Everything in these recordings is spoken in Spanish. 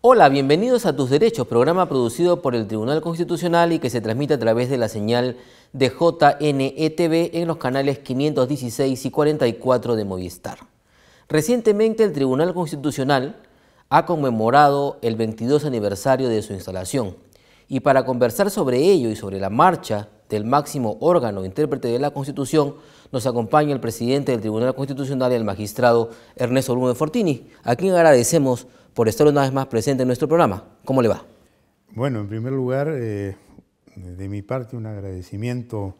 Hola, bienvenidos a Tus Derechos, programa producido por el Tribunal Constitucional y que se transmite a través de la señal de JNETV en los canales 516 y 44 de Movistar. Recientemente el Tribunal Constitucional ha conmemorado el 22 aniversario de su instalación y para conversar sobre ello y sobre la marcha del máximo órgano intérprete de la Constitución nos acompaña el presidente del Tribunal Constitucional, el magistrado Ernesto Blume Fortini, a quien agradecemos por estar una vez más presente en nuestro programa. ¿Cómo le va? Bueno, en primer lugar, de mi parte un agradecimiento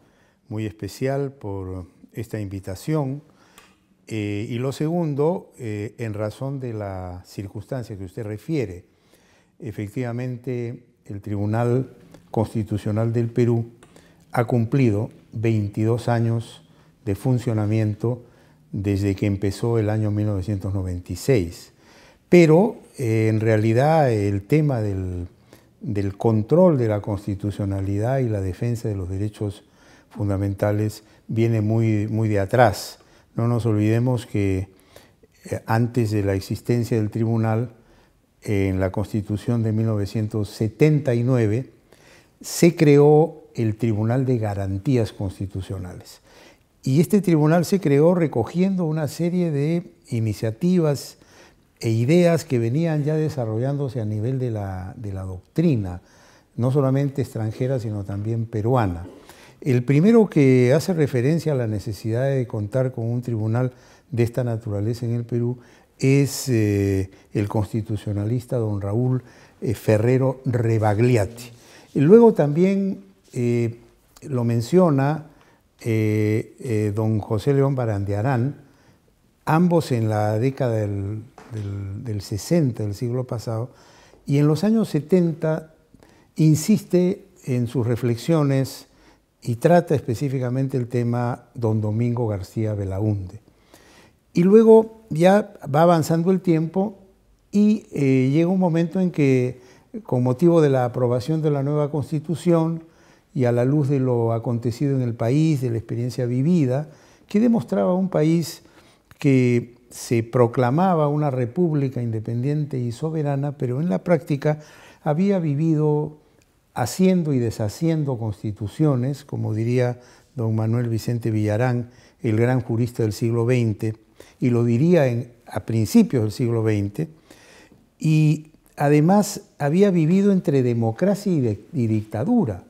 muy especial por esta invitación y lo segundo, en razón de la circunstancia que usted refiere. Efectivamente, el Tribunal Constitucional del Perú ha cumplido 22 años de funcionamiento desde que empezó el año 1996. Pero en realidad el tema del control de la constitucionalidad y la defensa de los derechos fundamentales viene muy de atrás. No nos olvidemos que antes de la existencia del tribunal, en la Constitución de 1979, se creó el Tribunal de Garantías Constitucionales. Y este tribunal se creó recogiendo una serie de iniciativas e ideas que venían ya desarrollándose a nivel de la doctrina, no solamente extranjera, sino también peruana. El primero que hace referencia a la necesidad de contar con un tribunal de esta naturaleza en el Perú es el constitucionalista don Raúl Ferrero Rebagliati. Y luego también lo menciona don José León Barandiarán, ambos en la década del 60 del siglo pasado, y en los años 70 insiste en sus reflexiones y trata específicamente el tema don Domingo García Belaúnde. Y luego ya va avanzando el tiempo y llega un momento en que, con motivo de la aprobación de la nueva Constitución y a la luz de lo acontecido en el país, de la experiencia vivida, que demostraba un país que se proclamaba una república independiente y soberana, pero en la práctica había vivido haciendo y deshaciendo constituciones, como diría don Manuel Vicente Villarán, el gran jurista del siglo XX, y lo diría a principios del siglo XX, y además había vivido entre democracia y dictadura,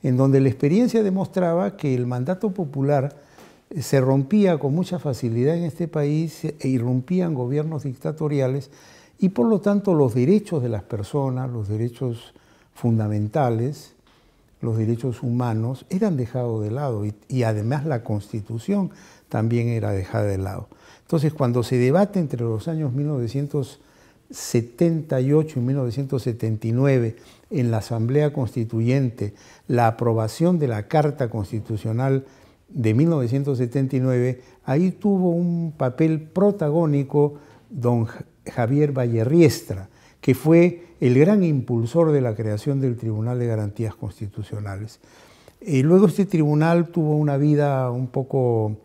en donde la experiencia demostraba que el mandato popular se rompía con mucha facilidad en este país e irrumpían gobiernos dictatoriales y por lo tanto los derechos de las personas, los derechos fundamentales, los derechos humanos eran dejados de lado y además la Constitución también era dejada de lado. Entonces, cuando se debate entre los años 1978 y 1979 en la Asamblea Constituyente la aprobación de la Carta Constitucional de 1979, ahí tuvo un papel protagónico don Javier Vallerriestra, que fue el gran impulsor de la creación del Tribunal de Garantías Constitucionales. Y luego este tribunal tuvo una vida un poco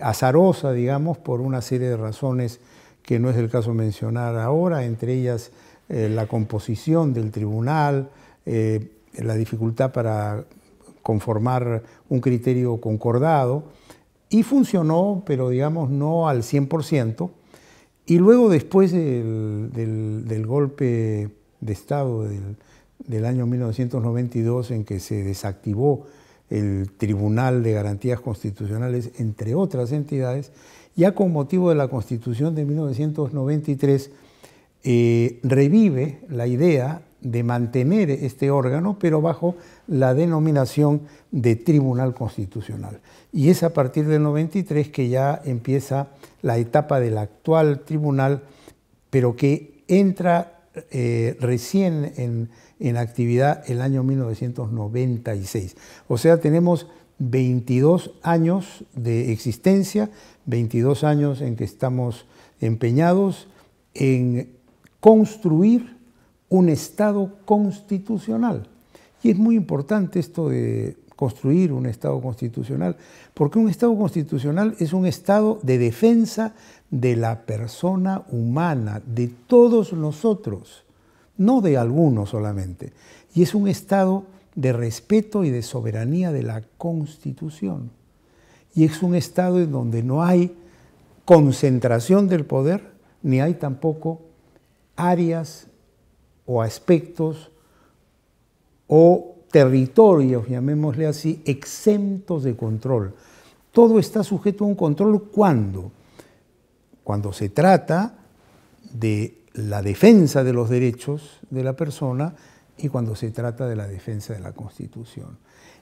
azarosa, digamos, por una serie de razones que no es el caso mencionar ahora, entre ellas la composición del tribunal, la dificultad para conformar un criterio concordado, y funcionó, pero digamos no al 100%, y luego después del golpe de Estado del año 1992 en que se desactivó el Tribunal de Garantías Constitucionales, entre otras entidades, ya con motivo de la Constitución de 1993, revive la idea de mantener este órgano, pero bajo la denominación de Tribunal Constitucional. Y es a partir del 93 que ya empieza la etapa del actual tribunal, pero que entra recién en actividad el año 1996. O sea, tenemos 22 años de existencia, 22 años en que estamos empeñados en construir un Estado constitucional. Y es muy importante esto de construir un Estado constitucional, porque un Estado constitucional es un Estado de defensa de la persona humana, de todos nosotros, no de algunos solamente. Y es un Estado de respeto y de soberanía de la Constitución. Y es un Estado en donde no hay concentración del poder, ni hay tampoco áreas o aspectos o territorios, llamémosle así, exentos de control. Todo está sujeto a un control cuando se trata de la defensa de los derechos de la persona y cuando se trata de la defensa de la Constitución.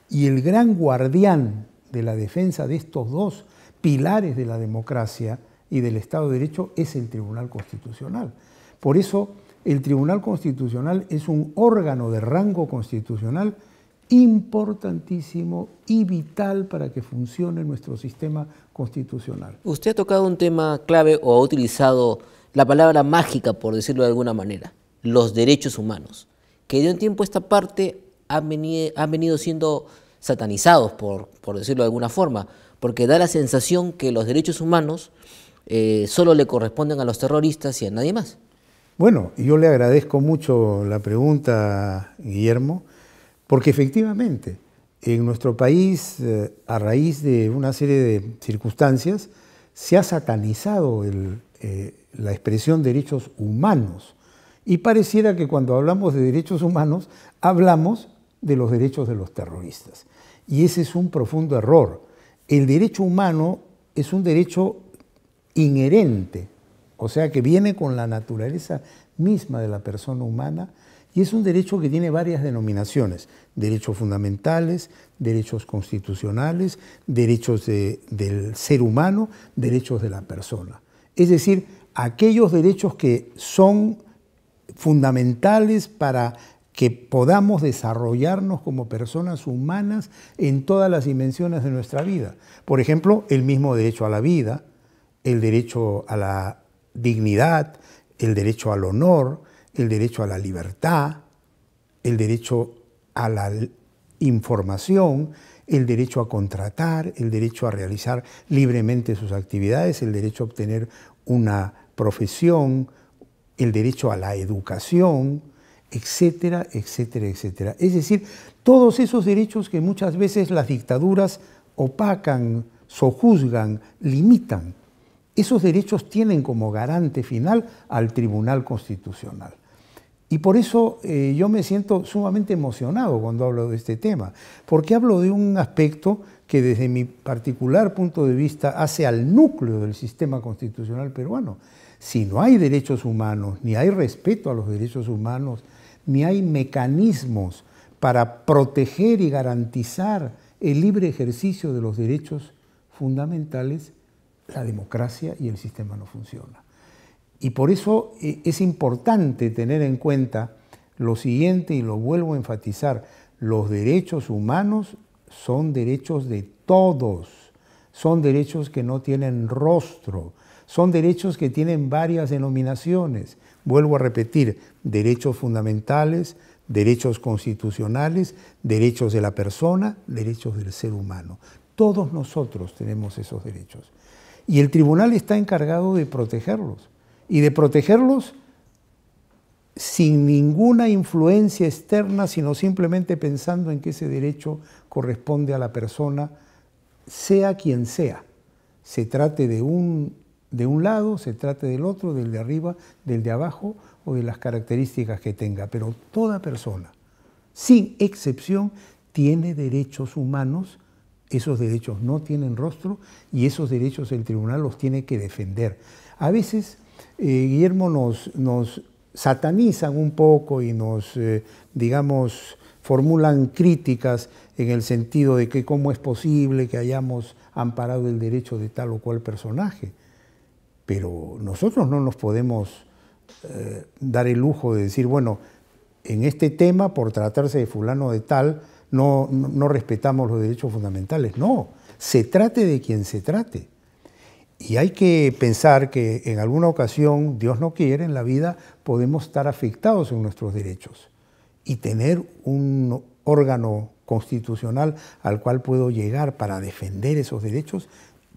Y el gran guardián de la defensa de estos dos pilares de la democracia y del Estado de Derecho es el Tribunal Constitucional. Por eso el Tribunal Constitucional es un órgano de rango constitucional importantísimo y vital para que funcione nuestro sistema constitucional. Usted ha tocado un tema clave o ha utilizado la palabra mágica, por decirlo de alguna manera, los derechos humanos, que de un tiempo a esta parte han venido siendo satanizados, por decirlo de alguna forma, porque da la sensación que los derechos humanos solo le corresponden a los terroristas y a nadie más. Bueno, yo le agradezco mucho la pregunta, Guillermo, porque efectivamente en nuestro país, a raíz de una serie de circunstancias, se ha satanizado la expresión derechos humanos. Y pareciera que cuando hablamos de derechos humanos, hablamos de los derechos de los terroristas. Y ese es un profundo error. El derecho humano es un derecho inherente, o sea que viene con la naturaleza misma de la persona humana, y es un derecho que tiene varias denominaciones: derechos fundamentales, derechos constitucionales, derechos del ser humano, derechos de la persona. Es decir, aquellos derechos que son fundamentales para que podamos desarrollarnos como personas humanas en todas las dimensiones de nuestra vida. Por ejemplo, el mismo derecho a la vida, el derecho a la dignidad, el derecho al honor, el derecho a la libertad, el derecho a la información, el derecho a contratar, el derecho a realizar libremente sus actividades, el derecho a obtener una profesión, el derecho a la educación, etcétera, etcétera, etcétera. Es decir, todos esos derechos que muchas veces las dictaduras opacan, sojuzgan, limitan. Esos derechos tienen como garante final al Tribunal Constitucional. Y por eso yo me siento sumamente emocionado cuando hablo de este tema, porque hablo de un aspecto que desde mi particular punto de vista hace al núcleo del sistema constitucional peruano. Si no hay derechos humanos, ni hay respeto a los derechos humanos, ni hay mecanismos para proteger y garantizar el libre ejercicio de los derechos fundamentales, la democracia y el sistema no funciona. Y por eso es importante tener en cuenta lo siguiente, y lo vuelvo a enfatizar: los derechos humanos son derechos de todos, son derechos que no tienen rostro, son derechos que tienen varias denominaciones. Vuelvo a repetir: derechos fundamentales, derechos constitucionales, derechos de la persona, derechos del ser humano. Todos nosotros tenemos esos derechos. Y el tribunal está encargado de protegerlos, y de protegerlos sin ninguna influencia externa, sino simplemente pensando en que ese derecho corresponde a la persona, sea quien sea. Se trate de un lado, se trate del otro, del de arriba, del de abajo, o de las características que tenga. Pero toda persona, sin excepción, tiene derechos humanos. Esos derechos no tienen rostro, y esos derechos el tribunal los tiene que defender. A veces, Guillermo, nos satanizan un poco y nos, digamos, formulan críticas en el sentido de que cómo es posible que hayamos amparado el derecho de tal o cual personaje. Pero nosotros no nos podemos dar el lujo de decir, bueno, en este tema, por tratarse de fulano de tal, no respetamos los derechos fundamentales. No, se trate de quien se trate. Y hay que pensar que en alguna ocasión, Dios no quiere, en la vida podemos estar afectados en nuestros derechos, y tener un órgano constitucional al cual puedo llegar para defender esos derechos,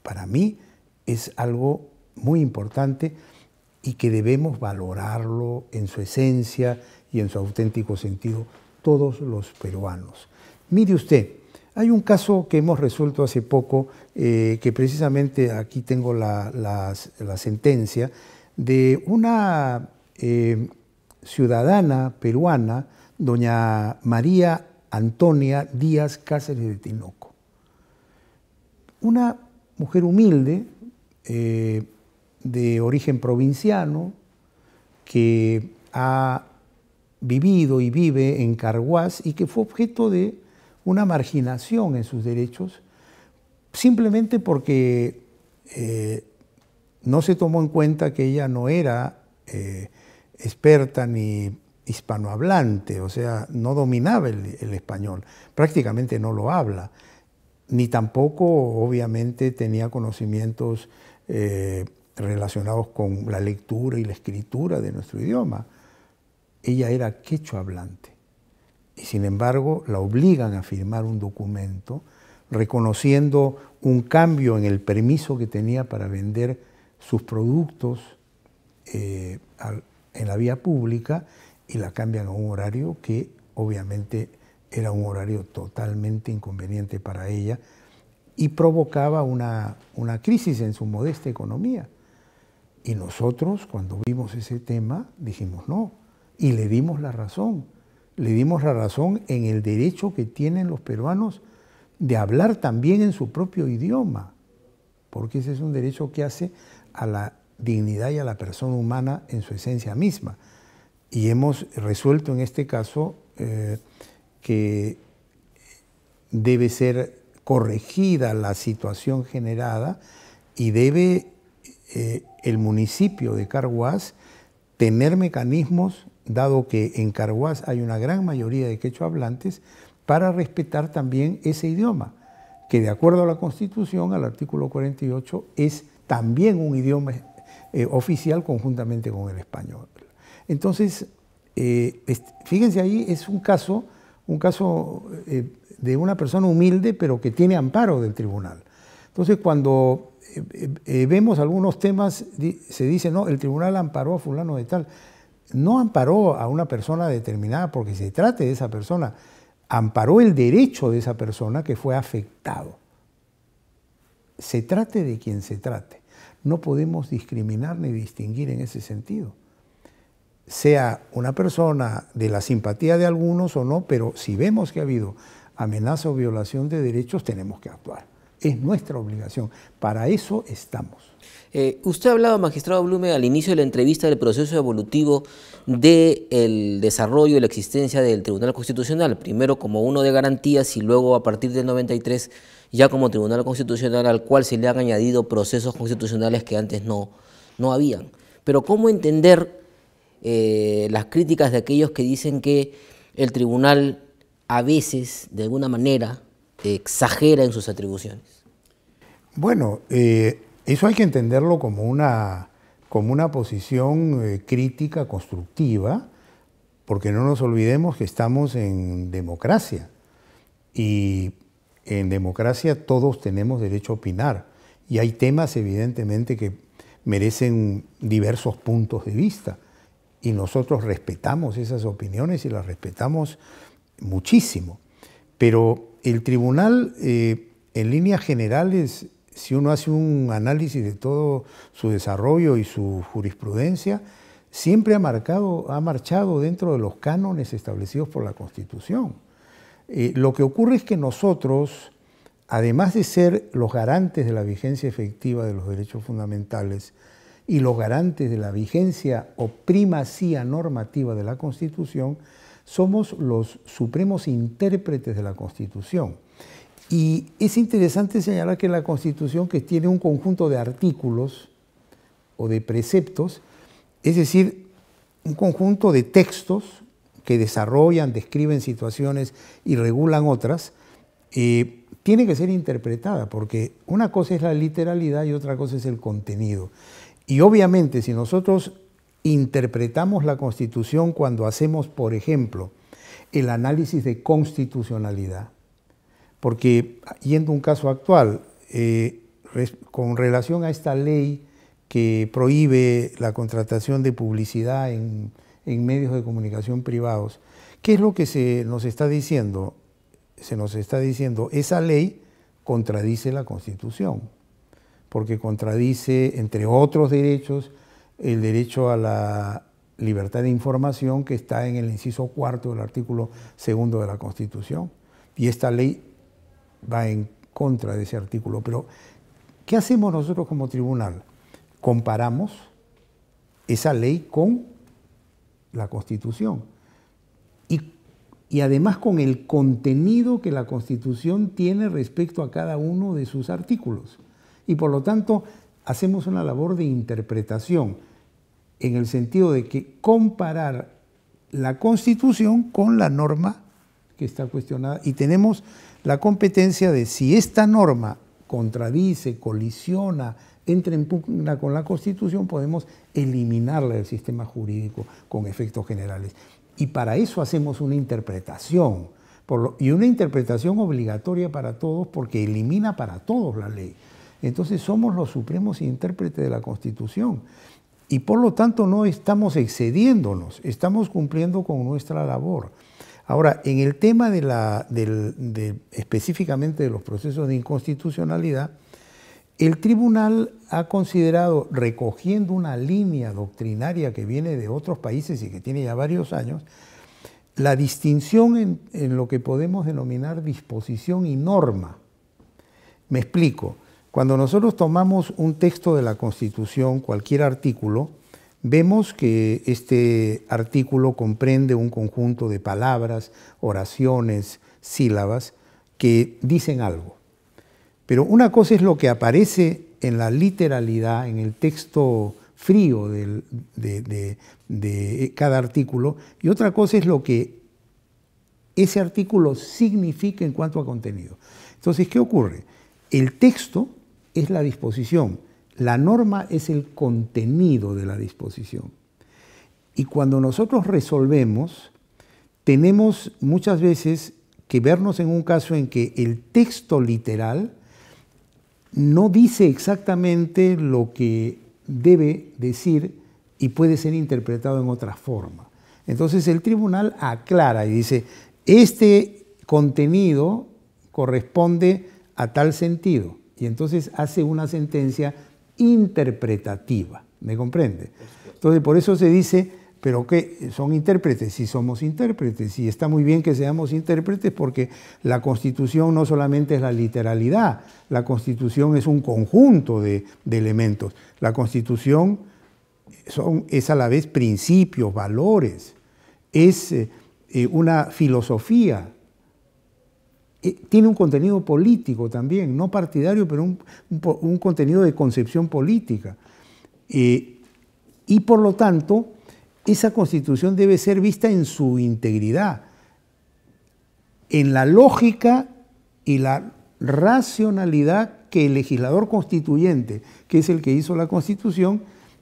para mí es algo muy importante y que debemos valorarlo en su esencia y en su auténtico sentido todos los peruanos. Mire usted, hay un caso que hemos resuelto hace poco, que precisamente aquí tengo la sentencia, de una ciudadana peruana, doña María Antonia Díaz Cáceres de Tinoco. Una mujer humilde, de origen provinciano, que ha vivido y vive en Carhuaz y que fue objeto de una marginación en sus derechos, simplemente porque no se tomó en cuenta que ella no era experta ni hispanohablante, o sea, no dominaba el español, prácticamente no lo habla, ni tampoco, obviamente, tenía conocimientos relacionados con la lectura y la escritura de nuestro idioma. Ella era quechua hablante y, sin embargo, la obligan a firmar un documento reconociendo un cambio en el permiso que tenía para vender sus productos en la vía pública, y la cambian a un horario que obviamente era un horario totalmente inconveniente para ella y provocaba una crisis en su modesta economía. Y nosotros, cuando vimos ese tema, dijimos no, y le dimos la razón. Le dimos la razón en el derecho que tienen los peruanos de hablar también en su propio idioma, porque ese es un derecho que hace a la dignidad y a la persona humana en su esencia misma. Y hemos resuelto en este caso que debe ser corregida la situación generada y debe el municipio de Carhuaz tener mecanismos, dado que en Carhuaz hay una gran mayoría de quechua hablantes, para respetar también ese idioma, que de acuerdo a la Constitución, al artículo 48, es también un idioma oficial conjuntamente con el español. Entonces, fíjense ahí, es un caso de una persona humilde, pero que tiene amparo del tribunal. Entonces, cuando vemos algunos temas, se dice, no, el tribunal amparó a fulano de tal. No amparó a una persona determinada porque se trate de esa persona, amparó el derecho de esa persona que fue afectado. Se trate de quien se trate. No podemos discriminar ni distinguir en ese sentido. Sea una persona de la simpatía de algunos o no, pero si vemos que ha habido amenaza o violación de derechos, tenemos que actuar. Es nuestra obligación. Para eso estamos. Usted ha hablado, magistrado Blume, al inicio de la entrevista del proceso evolutivo del desarrollo y la existencia del Tribunal Constitucional, primero como uno de garantías y luego a partir del 93 ya como Tribunal Constitucional al cual se le han añadido procesos constitucionales que antes no habían. Pero ¿cómo entender las críticas de aquellos que dicen que el tribunal a veces, de alguna manera, exagera en sus atribuciones? Bueno, eso hay que entenderlo como una posición crítica, constructiva, porque no nos olvidemos que estamos en democracia y en democracia todos tenemos derecho a opinar y hay temas evidentemente que merecen diversos puntos de vista y nosotros respetamos esas opiniones y las respetamos muchísimo. Pero el tribunal, en líneas generales, si uno hace un análisis de todo su desarrollo y su jurisprudencia, siempre ha marchado dentro de los cánones establecidos por la Constitución. Lo que ocurre es que nosotros, además de ser los garantes de la vigencia efectiva de los derechos fundamentales y los garantes de la vigencia o primacía normativa de la Constitución, somos los supremos intérpretes de la Constitución. Y es interesante señalar que la Constitución, que tiene un conjunto de artículos o de preceptos, es decir, un conjunto de textos que desarrollan, describen situaciones y regulan otras, tiene que ser interpretada, porque una cosa es la literalidad y otra cosa es el contenido. Y obviamente, si nosotros interpretamos la Constitución cuando hacemos, por ejemplo, el análisis de constitucionalidad, porque yendo a un caso actual, con relación a esta ley que prohíbe la contratación de publicidad en en medios de comunicación privados. ¿Qué es lo que se nos está diciendo? Se nos está diciendo, esa ley contradice la Constitución, porque contradice, entre otros derechos, el derecho a la libertad de información que está en el inciso 4 del artículo 2 de la Constitución. Y esta ley va en contra de ese artículo. Pero, ¿qué hacemos nosotros como tribunal? Comparamos esa ley con la Constitución y además con el contenido que la Constitución tiene respecto a cada uno de sus artículos. Y por lo tanto, hacemos una labor de interpretación en el sentido de que comparar la Constitución con la norma que está cuestionada y tenemos la competencia de si esta norma contradice, colisiona, entra en pugna con la Constitución, podemos eliminarla del sistema jurídico con efectos generales. Y para eso hacemos una interpretación, y una interpretación obligatoria para todos porque elimina para todos la ley. Entonces somos los supremos intérpretes de la Constitución y por lo tanto no estamos excediéndonos, estamos cumpliendo con nuestra labor. Ahora, en el tema específicamente de los procesos de inconstitucionalidad, el tribunal ha considerado, recogiendo una línea doctrinaria que viene de otros países y que tiene ya varios años, la distinción en lo que podemos denominar disposición y norma. Me explico. Cuando nosotros tomamos un texto de la Constitución, cualquier artículo, vemos que este artículo comprende un conjunto de palabras, oraciones, sílabas que dicen algo. Pero una cosa es lo que aparece en la literalidad, en el texto frío de cada artículo, y otra cosa es lo que ese artículo significa en cuanto a contenido. Entonces, ¿qué ocurre? El texto es la disposición, la norma es el contenido de la disposición. Y cuando nosotros resolvemos, tenemos muchas veces que vernos en un caso en que el texto literal no dice exactamente lo que debe decir y puede ser interpretado en otra forma. Entonces el tribunal aclara y dice, este contenido corresponde a tal sentido, y entonces hace una sentencia interpretativa, ¿me comprende? Entonces por eso se dice, pero ¿qué? Son intérpretes, sí somos intérpretes, y está muy bien que seamos intérpretes porque la Constitución no solamente es la literalidad, la Constitución es un conjunto de elementos. La Constitución es a la vez principios, valores, es una filosofía, tiene un contenido político también, no partidario, pero un contenido de concepción política. Y por lo tanto, esa Constitución debe ser vista en su integridad, en la lógica y la racionalidad que el legislador constituyente, que es el que hizo la Constitución,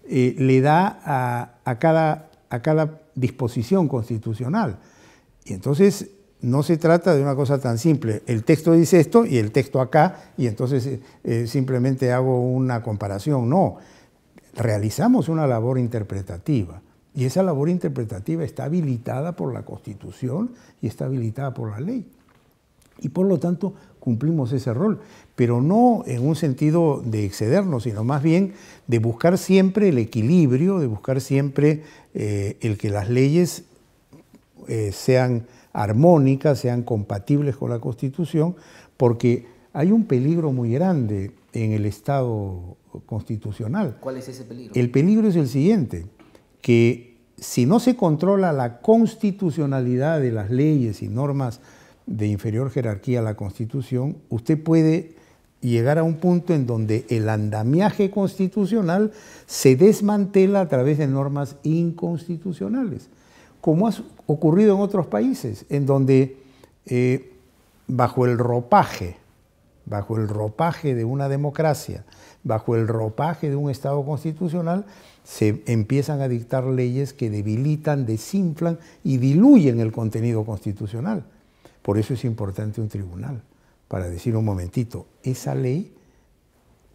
le da a cada disposición constitucional. Y entonces no se trata de una cosa tan simple, el texto dice esto y el texto acá, y entonces simplemente hago una comparación. No, realizamos una labor interpretativa. Y esa labor interpretativa está habilitada por la Constitución y está habilitada por la ley. Y por lo tanto cumplimos ese rol, pero no en un sentido de excedernos, sino más bien de buscar siempre el equilibrio, de buscar siempre el que las leyes sean armónicas, sean compatibles con la Constitución, porque hay un peligro muy grande en el Estado constitucional. ¿Cuál es ese peligro? El peligro es el siguiente, que si no se controla la constitucionalidad de las leyes y normas de inferior jerarquía a la Constitución, usted puede llegar a un punto en donde el andamiaje constitucional se desmantela a través de normas inconstitucionales, como ha ocurrido en otros países, en donde bajo el ropaje de una democracia, bajo el ropaje de un Estado constitucional, se empiezan a dictar leyes que debilitan, desinflan y diluyen el contenido constitucional. Por eso es importante un tribunal, para decir un momentito, esa ley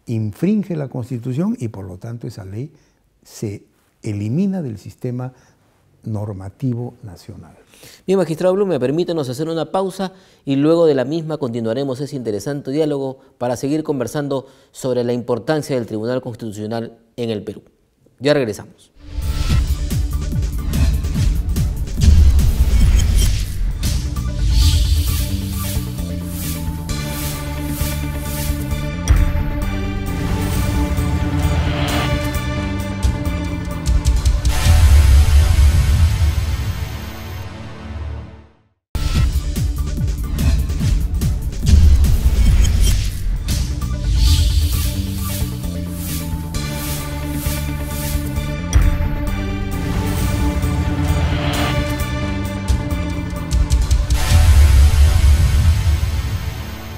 infringe la Constitución y por lo tanto esa ley se elimina del sistema normativo nacional. Bien, magistrado Blume, permítanos hacer una pausa y luego de la misma continuaremos ese interesante diálogo para seguir conversando sobre la importancia del Tribunal Constitucional en el Perú. Ya regresamos.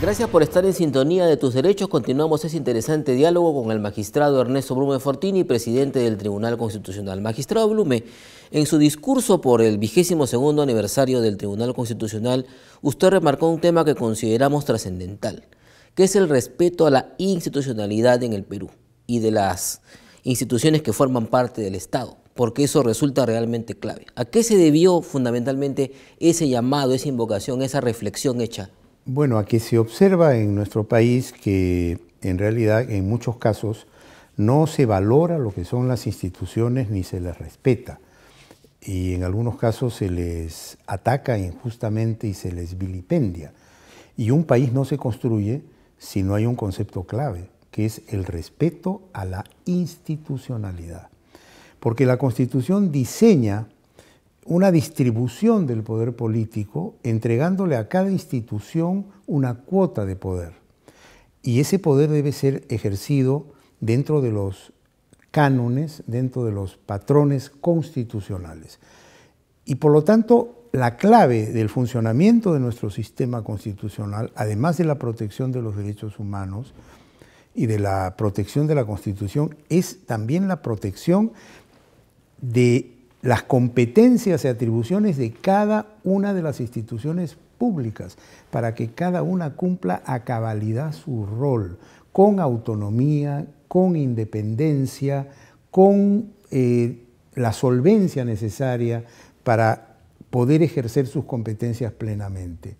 Gracias por estar en sintonía de Tus Derechos. Continuamos ese interesante diálogo con el magistrado Ernesto Blume Fortini, presidente del Tribunal Constitucional. Magistrado Blume, en su discurso por el 22º aniversario del Tribunal Constitucional, usted remarcó un tema que consideramos trascendental, que es el respeto a la institucionalidad en el Perú y de las instituciones que forman parte del Estado, porque eso resulta realmente clave. ¿A qué se debió fundamentalmente ese llamado, esa invocación, esa reflexión hecha? Bueno, a que se observa en nuestro país que en realidad en muchos casos no se valora lo que son las instituciones ni se les respeta. Y en algunos casos se les ataca injustamente y se les vilipendia. Y un país no se construye si no hay un concepto clave, que es el respeto a la institucionalidad. Porque la Constitución diseña una distribución del poder político, entregándole a cada institución una cuota de poder. Y ese poder debe ser ejercido dentro de los cánones, dentro de los patrones constitucionales. Y por lo tanto, la clave del funcionamiento de nuestro sistema constitucional, además de la protección de los derechos humanos y de la protección de la Constitución, es también la protección de las competencias y atribuciones de cada una de las instituciones públicas, para que cada una cumpla a cabalidad su rol, con autonomía, con independencia, con la solvencia necesaria para poder ejercer sus competencias plenamente.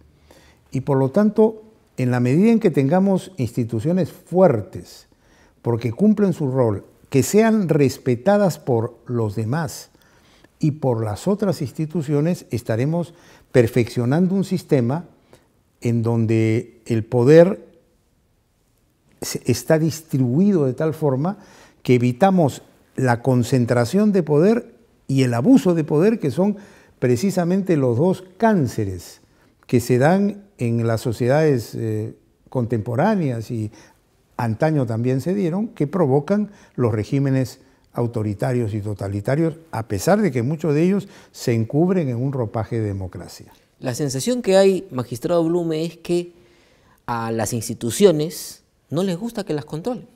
Y por lo tanto, en la medida en que tengamos instituciones fuertes, porque cumplen su rol, que sean respetadas por los demás, y por las otras instituciones, estaremos perfeccionando un sistema en donde el poder está distribuido de tal forma que evitamos la concentración de poder y el abuso de poder, que son precisamente los dos cánceres que se dan en las sociedades contemporáneas y antaño también se dieron, que provocan los regímenes autoritarios y totalitarios, a pesar de que muchos de ellos se encubren en un ropaje de democracia. La sensación que hay, magistrado Blume, es que a las instituciones no les gusta que las controlen.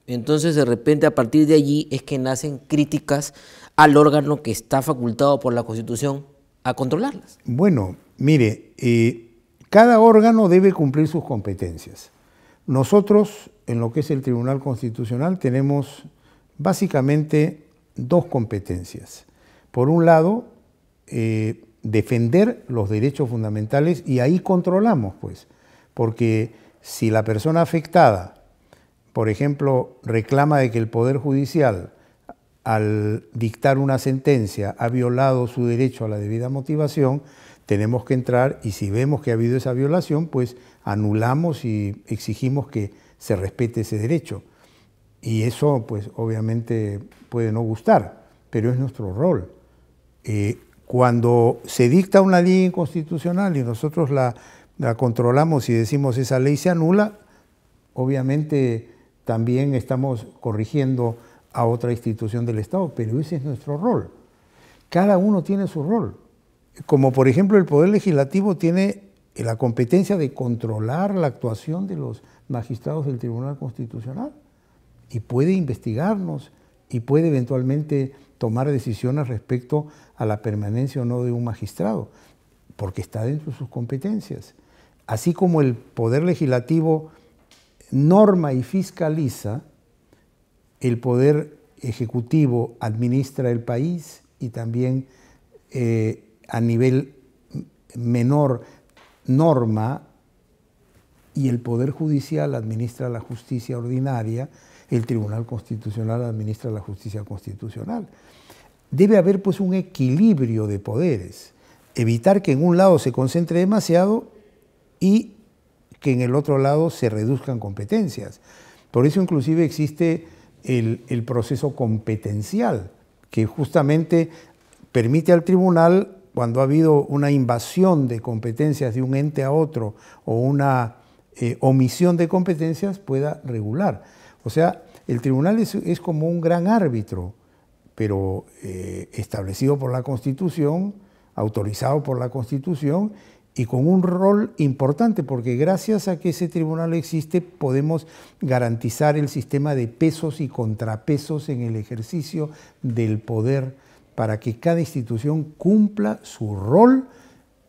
Entonces, de repente, a partir de allí es que nacen críticas al órgano que está facultado por la Constitución a controlarlas. Bueno, mire, cada órgano debe cumplir sus competencias. Nosotros, en lo que es el Tribunal Constitucional, tenemos básicamente dos competencias. Por un lado, defender los derechos fundamentales, y ahí controlamos, pues, porque si la persona afectada, por ejemplo, reclama de que el Poder Judicial, al dictar una sentencia, ha violado su derecho a la debida motivación, tenemos que entrar y si vemos que ha habido esa violación, pues anulamos y exigimos que se respete ese derecho. Y eso, pues, obviamente puede no gustar, pero es nuestro rol. Cuando se dicta una ley inconstitucional y nosotros la controlamos y decimos esa ley se anula, obviamente también estamos corrigiendo a otra institución del Estado, pero ese es nuestro rol. Cada uno tiene su rol. Como por ejemplo el Poder Legislativo tiene la competencia de controlar la actuación de los magistrados del Tribunal Constitucional y puede investigarnos y puede eventualmente tomar decisiones respecto a la permanencia o no de un magistrado, porque está dentro de sus competencias. Así como el Poder Legislativo norma y fiscaliza, el Poder Ejecutivo administra el país y también a nivel menor norma y el Poder Judicial administra la justicia ordinaria, el Tribunal Constitucional administra la justicia constitucional. Debe haber pues un equilibrio de poderes, evitar que en un lado se concentre demasiado y que en el otro lado se reduzcan competencias. Por eso inclusive existe el proceso competencial, que justamente permite al tribunal, cuando ha habido una invasión de competencias de un ente a otro o una omisión de competencias, pueda regular. O sea, el tribunal es como un gran árbitro, pero establecido por la Constitución, autorizado por la Constitución y con un rol importante, porque gracias a que ese tribunal existe podemos garantizar el sistema de pesos y contrapesos en el ejercicio del poder para que cada institución cumpla su rol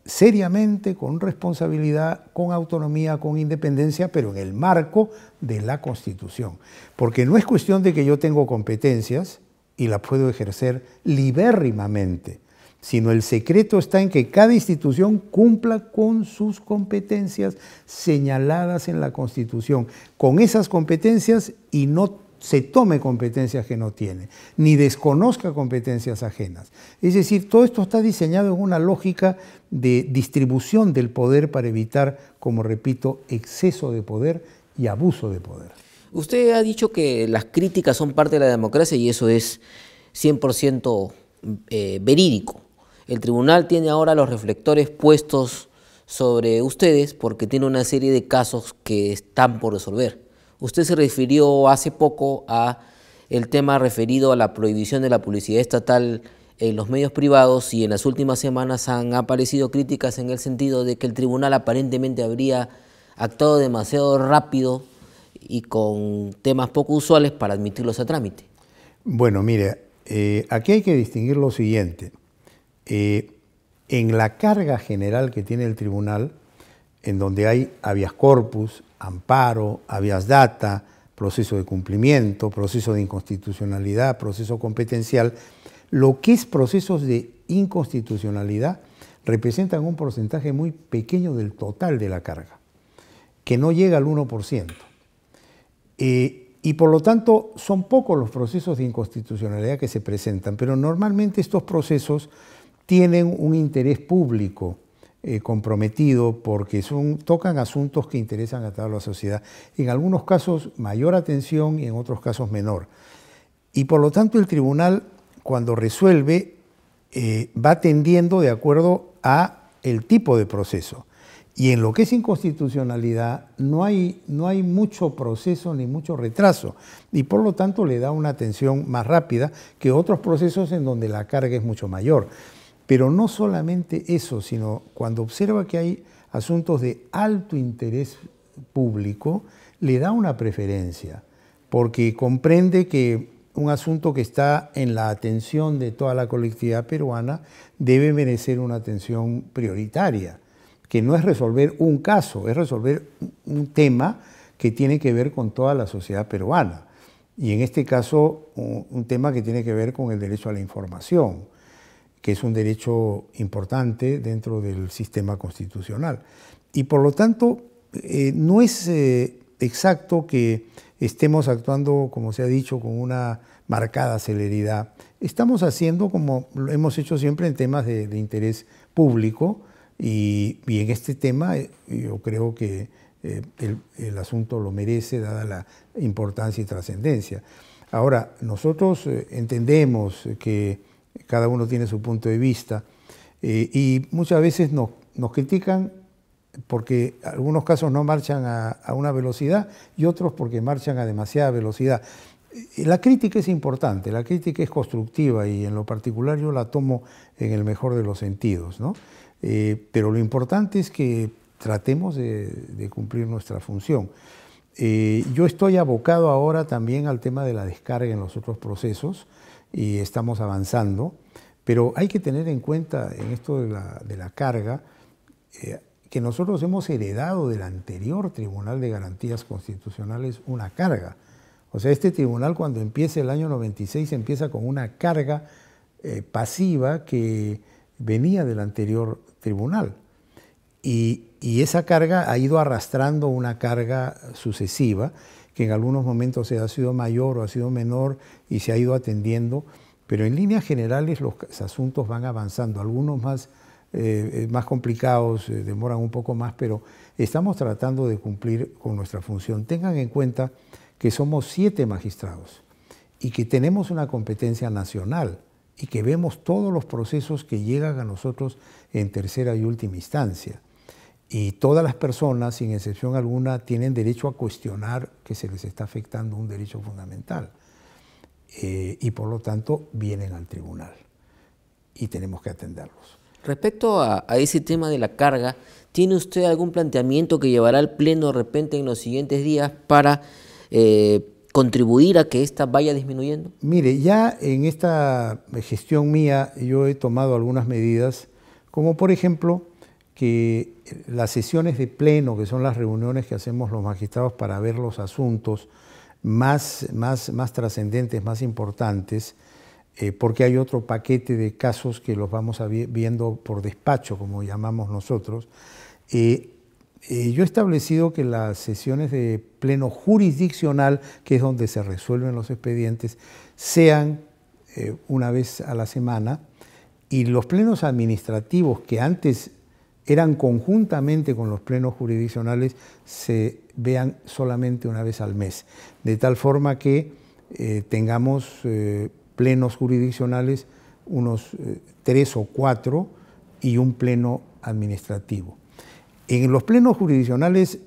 seriamente, con responsabilidad, con autonomía, con independencia, pero en el marco de la Constitución. Porque no es cuestión de que yo tengo competencias y las puedo ejercer libérrimamente, sino el secreto está en que cada institución cumpla con sus competencias señaladas en la Constitución, con esas competencias y no se tome competencias que no tiene, ni desconozca competencias ajenas. Es decir, todo esto está diseñado en una lógica de distribución del poder para evitar, como repito, exceso de poder y abuso de poder. Usted ha dicho que las críticas son parte de la democracia y eso es 100% verídico. El tribunal tiene ahora los reflectores puestos sobre ustedes porque tiene una serie de casos que están por resolver. Usted se refirió hace poco a el tema referido a la prohibición de la publicidad estatal en los medios privados y en las últimas semanas han aparecido críticas en el sentido de que el tribunal aparentemente habría actuado demasiado rápido y con temas poco usuales para admitirlos a trámite. Bueno, mire, aquí hay que distinguir lo siguiente. En la carga general que tiene el tribunal, en donde hay habeas corpus, amparo, habeas data, proceso de cumplimiento, proceso de inconstitucionalidad, proceso competencial, lo que es procesos de inconstitucionalidad representan un porcentaje muy pequeño del total de la carga, que no llega al 1%. Y por lo tanto son pocos los procesos de inconstitucionalidad que se presentan, pero normalmente estos procesos tienen un interés público comprometido porque tocan asuntos que interesan a toda la sociedad. En algunos casos mayor atención y en otros casos menor. Y por lo tanto el tribunal cuando resuelve va tendiendo de acuerdo a el tipo de proceso. Y en lo que es inconstitucionalidad no hay mucho proceso ni mucho retraso y por lo tanto le da una atención más rápida que otros procesos en donde la carga es mucho mayor. Pero no solamente eso, sino cuando observa que hay asuntos de alto interés público, le da una preferencia, porque comprende que un asunto que está en la atención de toda la colectividad peruana debe merecer una atención prioritaria, que no es resolver un caso, es resolver un tema que tiene que ver con toda la sociedad peruana. Y en este caso, un tema que tiene que ver con el derecho a la información, que es un derecho importante dentro del sistema constitucional. Y por lo tanto, no es exacto que estemos actuando, como se ha dicho, con una marcada celeridad. Estamos haciendo como lo hemos hecho siempre en temas de interés público y en este tema yo creo que el asunto lo merece, dada la importancia y trascendencia. Ahora, nosotros entendemos que cada uno tiene su punto de vista y muchas veces nos critican porque algunos casos no marchan a una velocidad y otros porque marchan a demasiada velocidad. La crítica es importante, la crítica es constructiva y en lo particular yo la tomo en el mejor de los sentidos, ¿no? Pero lo importante es que tratemos de cumplir nuestra función. Yo estoy abocado ahora también al tema de la descarga en los otros procesos y estamos avanzando, pero hay que tener en cuenta en esto de la carga que nosotros hemos heredado del anterior Tribunal de Garantías Constitucionales una carga. O sea, este tribunal cuando empieza el año 96 empieza con una carga pasiva que venía del anterior tribunal. Y esa carga ha ido arrastrando una carga sucesiva, que en algunos momentos ha sido mayor o ha sido menor y se ha ido atendiendo, pero en líneas generales los asuntos van avanzando, algunos más complicados, demoran un poco más, pero estamos tratando de cumplir con nuestra función. Tengan en cuenta que somos 7 magistrados y que tenemos una competencia nacional y que vemos todos los procesos que llegan a nosotros en tercera y última instancia. Y todas las personas, sin excepción alguna, tienen derecho a cuestionar que se les está afectando un derecho fundamental. Y por lo tanto vienen al tribunal y tenemos que atenderlos. Respecto a ese tema de la carga, ¿tiene usted algún planteamiento que llevará al Pleno de repente en los siguientes días para contribuir a que ésta vaya disminuyendo? Mire, ya en esta gestión mía yo he tomado algunas medidas, como por ejemplo que las sesiones de pleno, que son las reuniones que hacemos los magistrados para ver los asuntos más trascendentes, más importantes, porque hay otro paquete de casos que los vamos viendo por despacho, como llamamos nosotros. Yo he establecido que las sesiones de pleno jurisdiccional, que es donde se resuelven los expedientes, sean una vez a la semana, y los plenos administrativos, que antes eran conjuntamente con los plenos jurisdiccionales, se vean solamente una vez al mes, de tal forma que tengamos plenos jurisdiccionales, unos 3 o 4, y un pleno administrativo. En los plenos jurisdiccionales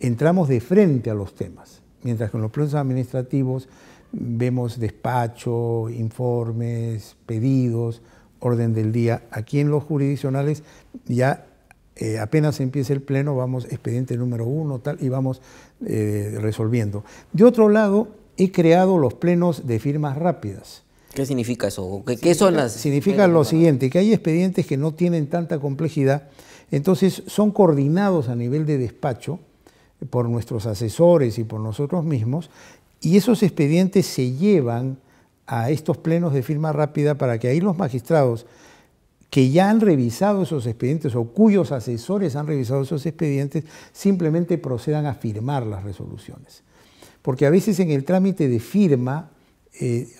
entramos de frente a los temas, mientras que en los plenos administrativos vemos despacho, informes, pedidos, orden del día. Aquí en los jurisdiccionales ya apenas empieza el pleno, vamos expediente número 1, tal, y vamos resolviendo. De otro lado, he creado los plenos de firmas rápidas. ¿Qué significa eso? ¿Qué son las...? Significa lo siguiente, que hay expedientes que no tienen tanta complejidad, entonces son coordinados a nivel de despacho por nuestros asesores y por nosotros mismos, y esos expedientes se llevan a estos plenos de firma rápida para que ahí los magistrados que ya han revisado esos expedientes o cuyos asesores han revisado esos expedientes, simplemente procedan a firmar las resoluciones. Porque a veces en el trámite de firma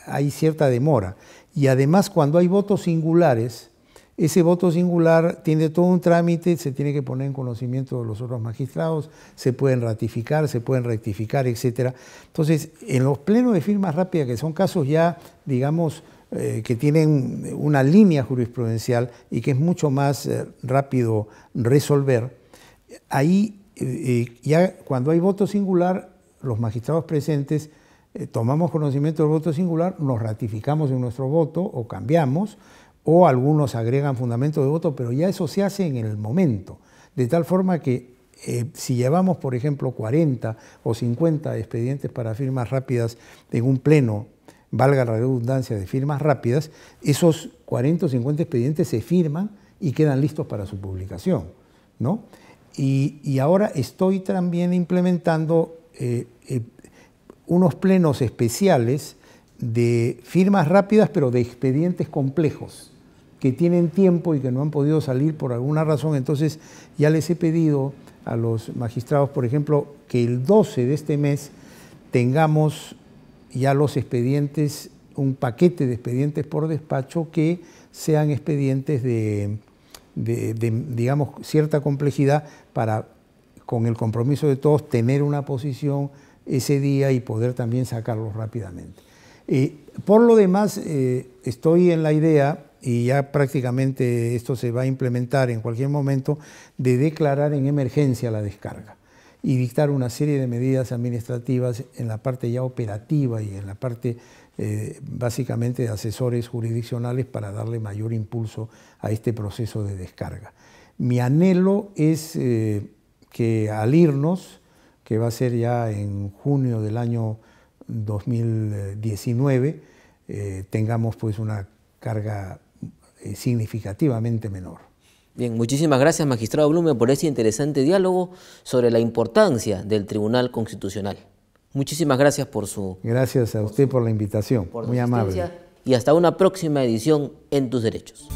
hay cierta demora. Y además cuando hay votos singulares, ese voto singular tiene todo un trámite, se tiene que poner en conocimiento de los otros magistrados, se pueden ratificar, se pueden rectificar, etc. Entonces, en los plenos de firmas rápidas, que son casos ya, digamos, que tienen una línea jurisprudencial y que es mucho más rápido resolver, ahí ya cuando hay voto singular, los magistrados presentes tomamos conocimiento del voto singular, nos ratificamos en nuestro voto o cambiamos, o algunos agregan fundamento de voto, pero ya eso se hace en el momento, de tal forma que si llevamos, por ejemplo, 40 o 50 expedientes para firmas rápidas en un pleno, valga la redundancia, de firmas rápidas, esos 40 o 50 expedientes se firman y quedan listos para su publicación, ¿no? Y ahora estoy también implementando unos plenos especiales de firmas rápidas, pero de expedientes complejos, que tienen tiempo y que no han podido salir por alguna razón. Entonces ya les he pedido a los magistrados, por ejemplo, que el 12 de este mes tengamos ya los expedientes, un paquete de expedientes por despacho que sean expedientes de digamos, cierta complejidad para, con el compromiso de todos, tener una posición ese día y poder también sacarlos rápidamente. Por lo demás, estoy en la idea, y ya prácticamente esto se va a implementar en cualquier momento, de declarar en emergencia la descarga y dictar una serie de medidas administrativas en la parte ya operativa y en la parte básicamente de asesores jurisdiccionales para darle mayor impulso a este proceso de descarga. Mi anhelo es que al irnos, que va a ser ya en junio del año 2019, tengamos pues una carga significativamente menor. Bien, muchísimas gracias, magistrado Blume, por ese interesante diálogo sobre la importancia del Tribunal Constitucional. Muchísimas gracias por su... Gracias a usted por la invitación, muy amable. Y hasta una próxima edición en Tus Derechos.